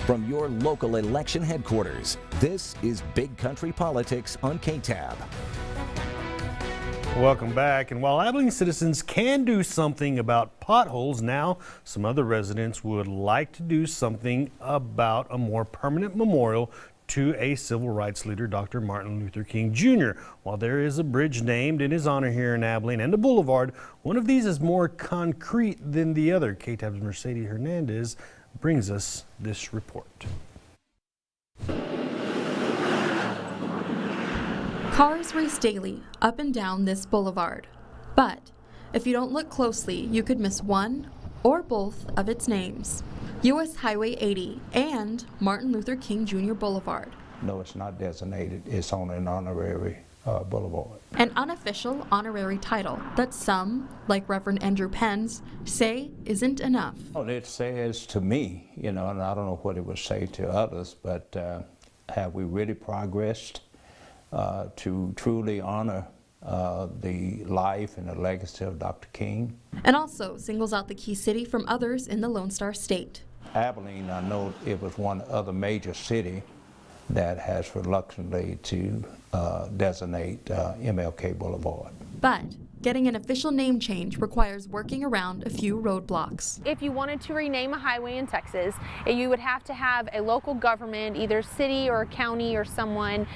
From your local election headquarters, this is Big Country Politics on KTAB. Welcome back. And while Abilene citizens can do something about potholes, now some other residents would like to do something about a more permanent memorial to a civil rights leader, Dr. Martin Luther King Jr. While there is a bridge named in his honor here in Abilene and a boulevard, one of these is more concrete than the other. KTAB's Mercedes Hernandez brings us this report. Cars race daily up and down this boulevard, but if you don't look closely, you could miss one or both of its names. U.S. Highway 80 and Martin Luther King Jr. Boulevard. No, it's not designated. It's on an honorary boulevard. An unofficial honorary title that some, like Reverend Andrew Pence, say isn't enough. Well, it says to me, and I don't know what it would say to others, but have we really progressed to truly honor the life and the legacy of Dr. King? And also singles out the key city from others in the Lone Star State. Abilene, I know it was one other major city that has reluctantly to designate MLK Boulevard. But getting an official name change requires working around a few roadblocks. If you wanted to rename a highway in Texas, you would have to have a local government, either city or county or someone,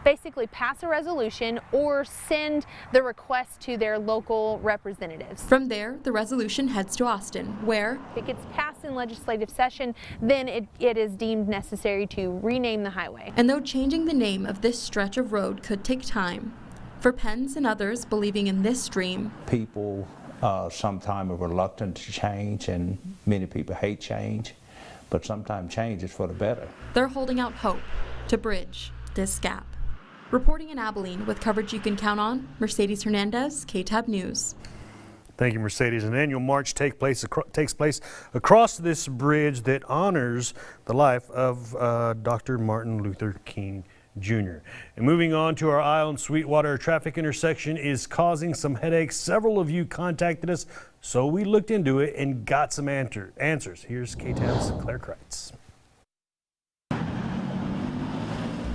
basically pass a resolution or send the request to their local representatives. From there, the resolution heads to Austin, where if it gets passed in legislative session, then it is deemed necessary to rename the highway. And though changing the name of this stretch of road could take time, for Pence and others believing in this dream, people sometimes are reluctant to change, and many people hate change, but sometimes change is for the better. They're holding out hope to bridge this gap. Reporting in Abilene with coverage you can count on, Mercedes Hernandez, KTAB News. Thank you, Mercedes. An annual march takes place across this bridge that honors the life of Dr. Martin Luther King Jr. And moving on to our Island Sweetwater, traffic intersection is causing some headaches. Several of you contacted us, so we looked into it and got some answers. Here's KTAB's Claire Kreitz.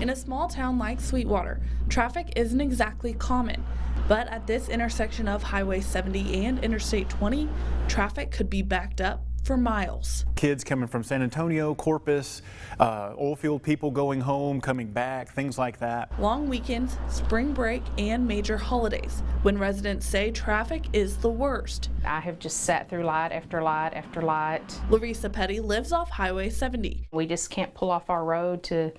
In a small town like Sweetwater, traffic isn't exactly common, but at this intersection of Highway 70 and Interstate 20, traffic could be backed up for miles. Kids coming from San Antonio, Corpus, oil field people going home, coming back, things like that. Long weekends, spring break, and major holidays, when residents say traffic is the worst. I have just sat through light after light after light. Larissa Petty lives off Highway 70. We just can't pull off our road to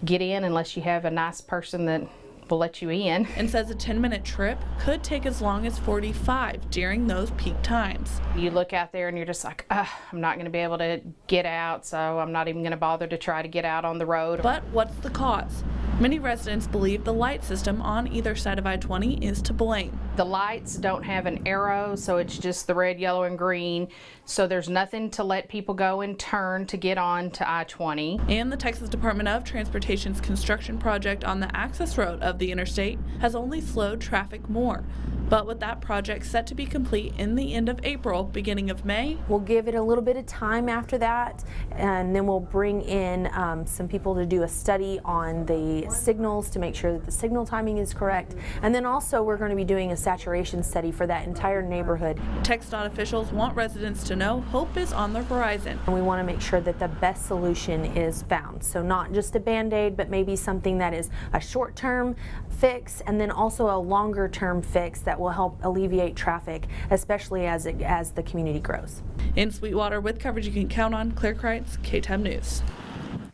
get in unless you have a nice person that will let you in. And says a 10-minute trip could take as long as 45 during those peak times. You look out there and you're just like, I'm not going to be able to get out, so I'm not even going to bother to try to get out on the road. But what's the cause? Many residents believe the light system on either side of I-20 is to blame. The lights don't have an arrow, so it's just the red, yellow, and green. So there's nothing to let people go and turn to get on to I-20. And the Texas Department of Transportation's construction project on the access road of the interstate has only slowed traffic more. But with that project set to be complete in the end of April, beginning of May, we'll give it a little bit of time after that, and then we'll bring in some people to do a study on the signals to make sure that the signal timing is correct. And then also we're going to be doing a saturation study for that entire neighborhood. TxDOT officials want residents to know hope is on the horizon. And we want to make sure that the best solution is found. So not just a Band-Aid, but maybe something that is a short-term fix and then also a longer-term fix that will help alleviate traffic, especially as the community grows. In Sweetwater, with coverage you can count on, Claire Kreitz, KTAB News.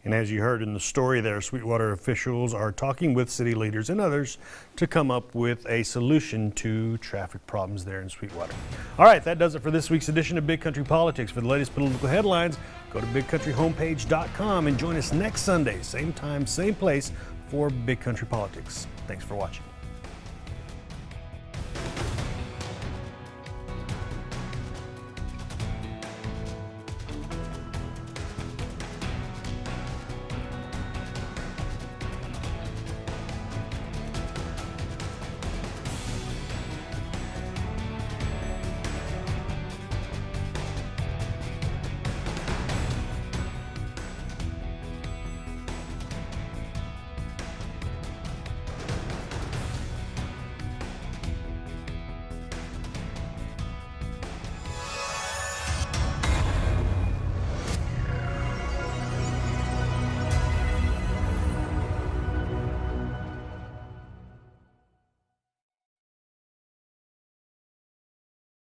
And as you heard in the story there, Sweetwater officials are talking with city leaders and others to come up with a solution to traffic problems there in Sweetwater. All right, that does it for this week's edition of Big Country Politics. For the latest political headlines, go to bigcountryhomepage.com and join us next Sunday, same time, same place, for Big Country Politics. Thanks for watching.